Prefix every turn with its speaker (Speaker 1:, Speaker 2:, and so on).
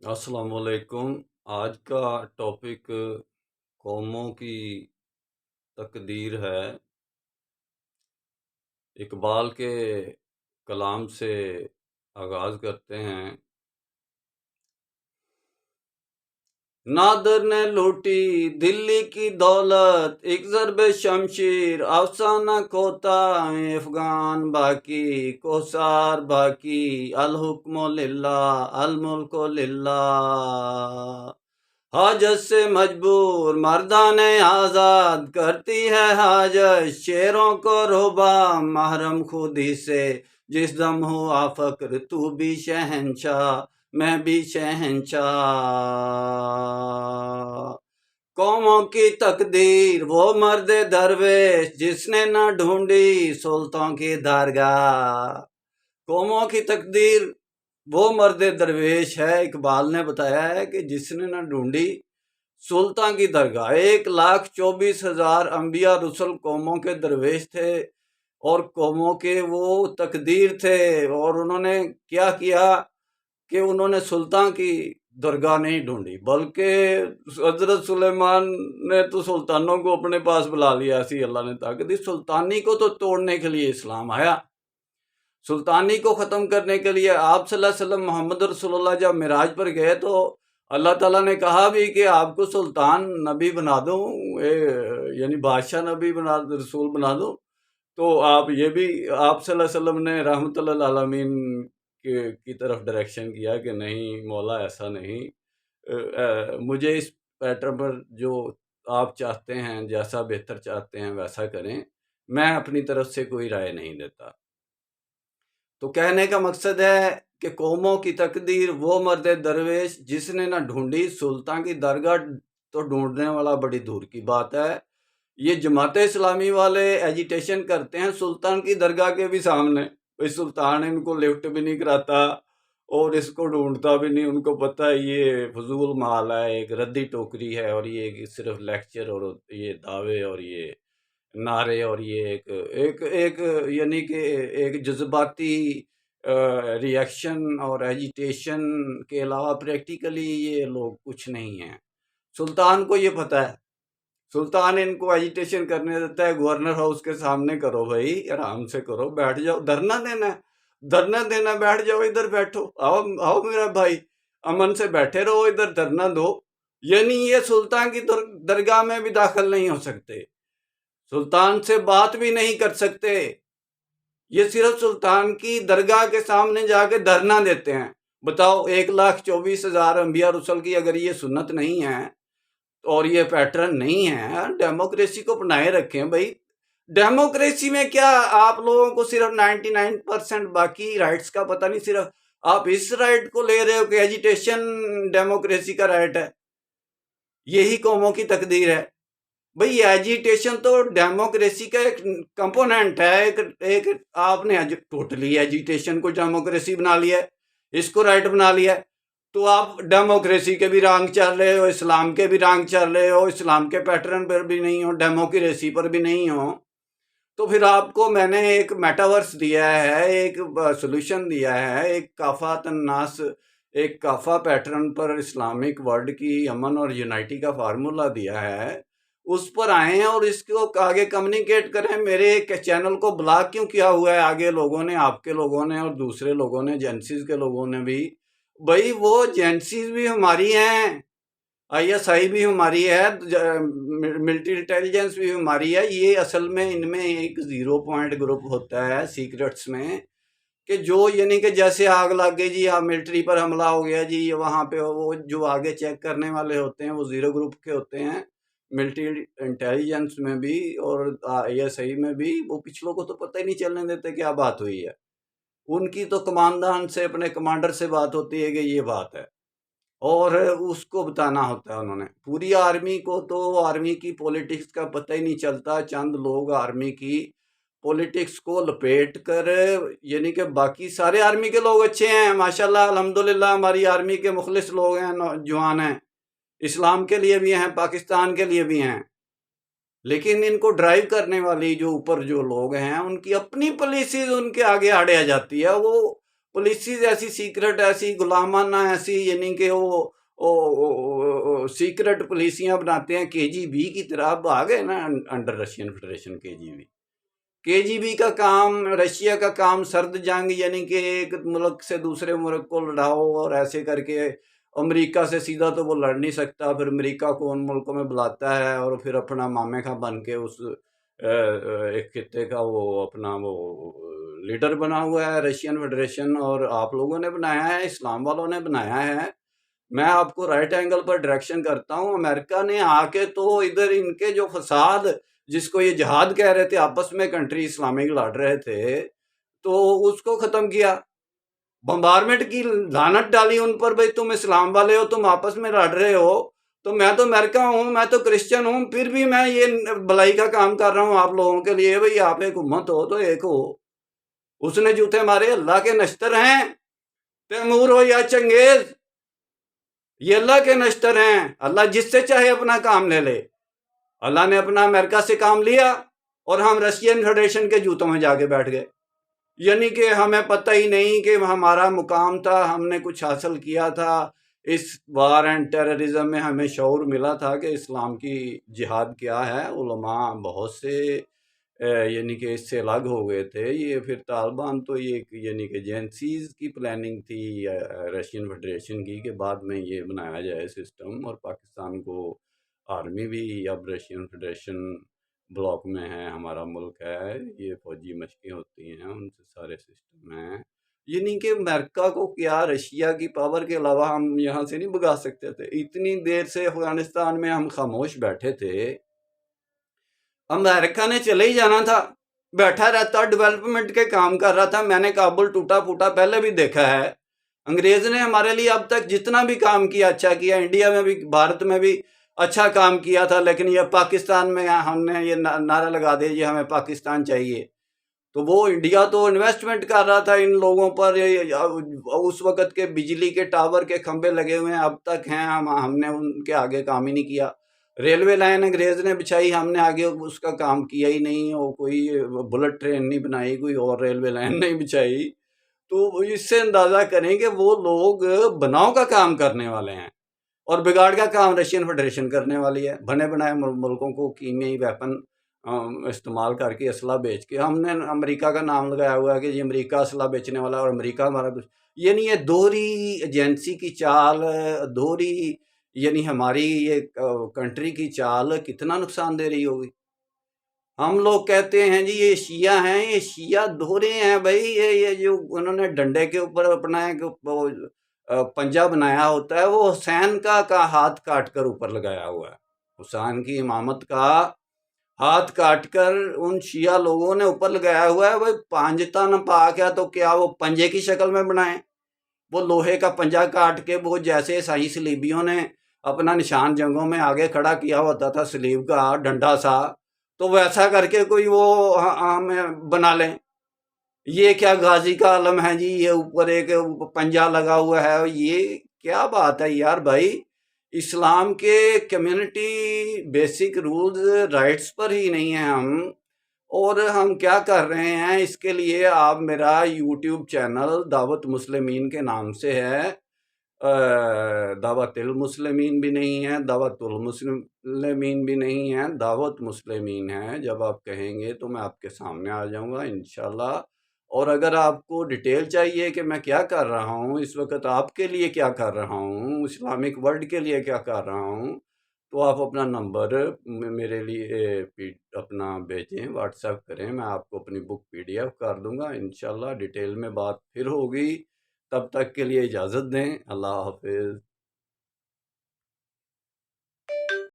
Speaker 1: السلام علیکم۔ آج کا ٹاپک قوموں کی تقدیر ہے۔ اقبال کے کلام سے آغاز کرتے ہیں۔ نادر نے لوٹی دلی کی دولت، ایک ضرب شمشیر افسانہ کھوتا ہے افغان باقی، کوثار باقی، الحکم للہ الملک للہ۔ حاجت سے مجبور مردان آزاد، کرتی ہے حاجت شیروں کو رہبا، محرم خودی سے جس دم ہوا فکر، تو بھی شہنشاہ میں بھی شہنشاہ۔ قوموں کی تقدیر وہ مرد درویش، جس نے نہ ڈھونڈی سلطان کی درگاہ۔ قوموں کی تقدیر وہ مرد درویش ہے، اقبال نے بتایا ہے کہ جس نے نہ ڈھونڈی سلطان کی درگاہ۔ 1,24,000 انبیاء رسل قوموں کے درویش تھے اور قوموں کے وہ تقدیر تھے، اور انہوں نے کیا کیا کہ انہوں نے سلطان کی درگاہ نہیں ڈھونڈی، بلکہ حضرت سلیمان نے تو سلطانوں کو اپنے پاس بلا لیا۔ ایسی اللہ نے طاقت دی۔ سلطانی کو تو توڑنے کے لیے اسلام آیا، سلطانی کو ختم کرنے کے لیے آپ صلی اللہ علیہ وسلم محمد رسول اللہ جب معراج پر گئے تو اللہ تعالیٰ نے کہا بھی کہ آپ کو سلطان نبی بنا دوں، یعنی بادشاہ نبی بنا دوں، رسول بنا دوں، تو آپ یہ بھی آپ صلی اللہ علیہ وسلم نے رحمت اللہ عالمین کی طرف ڈائریکشن کیا کہ نہیں مولا ایسا نہیں، مجھے اس پیٹرن پر جو آپ چاہتے ہیں، جیسا بہتر چاہتے ہیں ویسا کریں، میں اپنی طرف سے کوئی رائے نہیں دیتا۔ تو کہنے کا مقصد ہے کہ قوموں کی تقدیر وہ مرد درویش جس نے نہ ڈھونڈی سلطان کی درگاہ، تو ڈھونڈنے والا بڑی دور کی بات ہے۔ یہ جماعت اسلامی والے ایجیٹیشن کرتے ہیں سلطان کی درگاہ کے بھی سامنے، اس سلطان ان کو لفٹ بھی نہیں کراتا اور اس کو ڈھونڈتا بھی نہیں، ان کو پتہ ہے یہ فضول مال ہے، ایک ردی ٹوکری ہے، اور یہ صرف لیکچر اور یہ دعوے اور یہ نعرے اور یہ ایک یعنی کہ ایک جذباتی ری ایکشن اور ایجیٹیشن کے علاوہ پریکٹیکلی یہ لوگ کچھ نہیں ہیں۔ سلطان کو یہ پتہ ہے، سلطان ان کو ایجیٹیشن کرنے دیتا ہے، گورنر ہاؤس کے سامنے کرو بھائی، آرام سے کرو، بیٹھ جاؤ، دھرنا دینا بیٹھ جاؤ، ادھر بیٹھو، آؤ میرا بھائی، امن سے بیٹھے رہو، ادھر دھرنا دو۔ یعنی یہ سلطان کی درگاہ میں بھی داخل نہیں ہو سکتے، سلطان سے بات بھی نہیں کر سکتے، یہ صرف سلطان کی درگاہ کے سامنے جا کے دھرنا دیتے ہیں۔ بتاؤ 1,24,000 انبیاء رسل کی اگر یہ سنت نہیں ہے اور یہ پیٹرن نہیں ہے، ڈیموکریسی کو بنائے رکھیں بھائی۔ ڈیموکریسی میں کیا آپ لوگوں کو صرف 99% باقی رائٹس کا پتہ نہیں، صرف آپ اس رائٹ کو لے رہے ہو کہ ایجیٹیشن ڈیموکریسی کا رائٹ ہے، یہی قوموں کی تقدیر ہے۔ بھئی ایجیٹیشن تو ڈیموکریسی کا ایک کمپوننٹ ہے، ایک آپ نے ٹوٹلی ایجیٹیشن کو ڈیموکریسی بنا لیا ہے، اس کو رائٹ بنا لیا ہے، تو آپ ڈیموکریسی کے بھی رانگ چل رہے ہو، اسلام کے بھی رانگ چل رہے ہو، اسلام کے پیٹرن پر بھی نہیں ہو، ڈیموکریسی پر بھی نہیں ہو، تو پھر آپ کو میں نے ایک میٹاورس دیا ہے، ایک سولوشن دیا ہے، ایک کافات الناس، ایک کافا پیٹرن پر اسلامک ورلڈ کی امن اور یونائٹی کا فارمولا دیا ہے، اس پر آئیں اور اس کو آگے کمیونیکیٹ کریں۔ میرے چینل کو بلاک کیوں کیا ہوا ہے آگے لوگوں نے، آپ کے لوگوں نے اور دوسرے لوگوں نے، جینسیز کے لوگوں نے بھی؟ بھائی وہ جینسیز بھی ہماری ہیں، ISI بھی ہماری ہے، ملٹری انٹیلیجنس بھی ہماری ہے، یہ اصل میں ان میں ایک 0 پوائنٹ گروپ ہوتا ہے سیکرٹس میں، کہ جو یعنی کہ جیسے آگ لگ گئی جی، ملٹری پر حملہ ہو گیا جی، وہاں پہ وہ جو آگے چیک کرنے والے ہوتے ہیں وہ 0 گروپ کے ہوتے ہیں، ملٹری انٹیلیجنس میں بھی اور ISI میں بھی، وہ پچھلوں کو تو پتہ ہی نہیں چلنے دیتے کیا بات ہوئی ہے، ان کی تو کماندان سے، اپنے کمانڈر سے بات ہوتی ہے کہ یہ بات ہے، اور اس کو بتانا ہوتا ہے انہوں نے۔ پوری آرمی کو تو آرمی کی پولیٹکس کا پتہ ہی نہیں چلتا، چند لوگ آرمی کی پولیٹکس کو لپیٹ کر، یعنی کہ باقی سارے آرمی کے لوگ اچھے ہیں ماشاءاللہ الحمدللہ، ہماری آرمی کے مخلص لوگ ہیں، نوجوان ہیں، اسلام کے لیے بھی ہیں، پاکستان کے لیے بھی ہیں، لیکن ان کو ڈرائیو کرنے والی جو اوپر جو لوگ ہیں، ان کی اپنی پالیسیز ان کے آگے آڑے آ جاتی ہے، وہ پالیسیز ایسی سیکرٹ ایسی غلامانہ ایسی یعنی کہ وہ سیکرٹ پالیسیاں بناتے ہیں KGB کی طرح آ گئے نا انڈر رشین فیڈریشن KGB کا کام رشیا کا کام سرد جنگ یعنی کہ ایک ملک سے دوسرے ملک کو لڑاؤ اور ایسے کر کے امریکہ سے سیدھا تو وہ لڑ نہیں سکتا، پھر امریکہ کو ان ملکوں میں بلاتا ہے اور پھر اپنا مامے کا بن کے اس ایک خطے کا وہ اپنا وہ لیڈر بنا ہوا ہے رشین فیڈریشن، اور آپ لوگوں نے بنایا ہے، اسلام والوں نے بنایا ہے۔ میں آپ کو رائٹ اینگل پر ڈائریکشن کرتا ہوں، امریکہ نے آ کے تو ادھر ان کے جو فساد جس کو یہ جہاد کہہ رہے تھے، آپس میں کنٹری اسلامک لڑ رہے تھے، تو اس کو ختم کیا، بمبارمنٹ کی لعنت ڈالی ان پر، بھئی تم اسلام والے ہو، تم آپس میں لڑ رہے ہو، تو میں تو امریکہ ہوں، میں تو کرسچن ہوں، پھر بھی میں یہ بلائی کا کام کر رہا ہوں آپ لوگوں کے لیے۔ بھئی آپ ایک امت ہو تو ایک ہو۔ اس نے جوتے مارے، اللہ کے نشتر ہیں، تیمور ہو یا چنگیز، یہ اللہ کے نشتر ہیں، اللہ جس سے چاہے اپنا کام لے لے۔ اللہ نے اپنا امریکہ سے کام لیا اور ہم رشین فیڈریشن کے جوتوں میں جا کے بیٹھ گئے، یعنی کہ ہمیں پتہ ہی نہیں کہ ہمارا مقام تھا، ہم نے کچھ حاصل کیا تھا۔ اس وار اینڈ ٹیررزم میں ہمیں شعور ملا تھا کہ اسلام کی جہاد کیا ہے۔ علماء بہت سے یعنی کہ اس سے الگ ہو گئے تھے۔ یہ پھر طالبان تو یہ یعنی کہ ایجنسیز کی پلاننگ تھی رشین فیڈریشن کی کہ بعد میں یہ بنایا جائے سسٹم، اور پاکستان کو آرمی بھی اب رشین فیڈریشن بلاک میں ہے، ہمارا ملک ہے، یہ فوجی مشقیں ہوتی ہیں، ان سے سارے سسٹم ہیں۔ یعنی کہ امریکہ کو کیا رشیا کی پاور کے علاوہ ہم یہاں سے نہیں بگا سکتے تھے؟ اتنی دیر سے افغانستان میں ہم خاموش بیٹھے تھے، امریکہ نے چلے ہی جانا تھا، بیٹھا رہتا، ڈیولپمنٹ کے کام کر رہا تھا۔ میں نے کابل ٹوٹا پھوٹا پہلے بھی دیکھا ہے، انگریز نے ہمارے لیے اب تک جتنا بھی کام کیا اچھا کیا، انڈیا میں بھی بھارت میں بھی اچھا کام کیا تھا، لیکن یہ پاکستان میں ہم نے یہ نعرہ لگا دیا یہ ہمیں پاکستان چاہیے، تو وہ انڈیا تو انویسٹمنٹ کر رہا تھا ان لوگوں پر، اس وقت کے بجلی کے ٹاور کے کھمبے لگے ہوئے ہیں اب تک ہیں، ہم نے ان کے آگے کام ہی نہیں کیا۔ ریلوے لائن انگریز نے بچھائی، ہم نے آگے اس کا کام کیا ہی نہیں، اور کوئی بلٹ ٹرین نہیں بنائی، کوئی اور ریلوے لائن نہیں بچھائی۔ تو اس سے اندازہ کریں کہ وہ لوگ بناؤ کا کام کرنے والے ہیں اور بگاڑ کا کام رشین فیڈریشن کرنے والی ہے، بنے بنائے ملکوں کو کیمیائی ویپن استعمال کر کے اسلحہ بیچ کے۔ ہم نے امریکہ کا نام لگایا ہوا ہے کہ یہ امریکہ اسلحہ بیچنے والا ہے اور امریکہ ہمارا یعنی یہ دوہری ایجنسی کی چال، دوہری یعنی ہماری یہ کنٹری کی چال کتنا نقصان دے رہی ہوگی۔ ہم لوگ کہتے ہیں جی یہ شیعہ ہیں، یہ شیعہ دوہرے ہیں بھائی، یہ جو انہوں نے ڈنڈے کے اوپر اپنا ایک پنجہ بنایا ہوتا ہے، وہ حسین کا ہاتھ کاٹ کر اوپر لگایا ہوا ہے، حسین کی امامت کا ہاتھ کاٹ کر ان شیعہ لوگوں نے اوپر لگایا ہوا ہے۔ وہ پانجتا نہ پاک ہے تو کیا وہ پنجے کی شکل میں بنائیں؟ وہ لوہے کا پنجہ کاٹ کے، وہ جیسے عیسائی صلیبیوں نے اپنا نشان جنگوں میں آگے کھڑا کیا ہوتا تھا صلیب کا ڈنڈا سا، تو ویسا کر کے کوئی وہ ہمیں بنا لیں۔ یہ کیا غازی کا علم ہے جی، یہ اوپر ایک پنجہ لگا ہوا ہے، یہ کیا بات ہے یار بھائی؟ اسلام کے کمیونٹی بیسک رولز رائٹس پر ہی نہیں ہیں ہم، اور ہم کیا کر رہے ہیں؟ اس کے لیے آپ میرا یوٹیوب چینل دعوت مسلمین کے نام سے ہے، دعوت المسلمین بھی نہیں ہے، دعوت المسلمین بھی نہیں ہے، دعوت مسلمین ہے۔ جب آپ کہیں گے تو میں آپ کے سامنے آ جاؤں گا انشاءاللہ۔ اور اگر آپ کو ڈیٹیل چاہیے کہ میں کیا کر رہا ہوں اس وقت، آپ کے لیے کیا کر رہا ہوں، اسلامک ورلڈ کے لیے کیا کر رہا ہوں، تو آپ اپنا نمبر میرے لیے اپنا بھیجیں، واٹس ایپ کریں، میں آپ کو اپنی بک PDF کر دوں گا انشاءاللہ۔ ڈیٹیل میں بات پھر ہوگی، تب تک کے لیے اجازت دیں، اللہ حافظ۔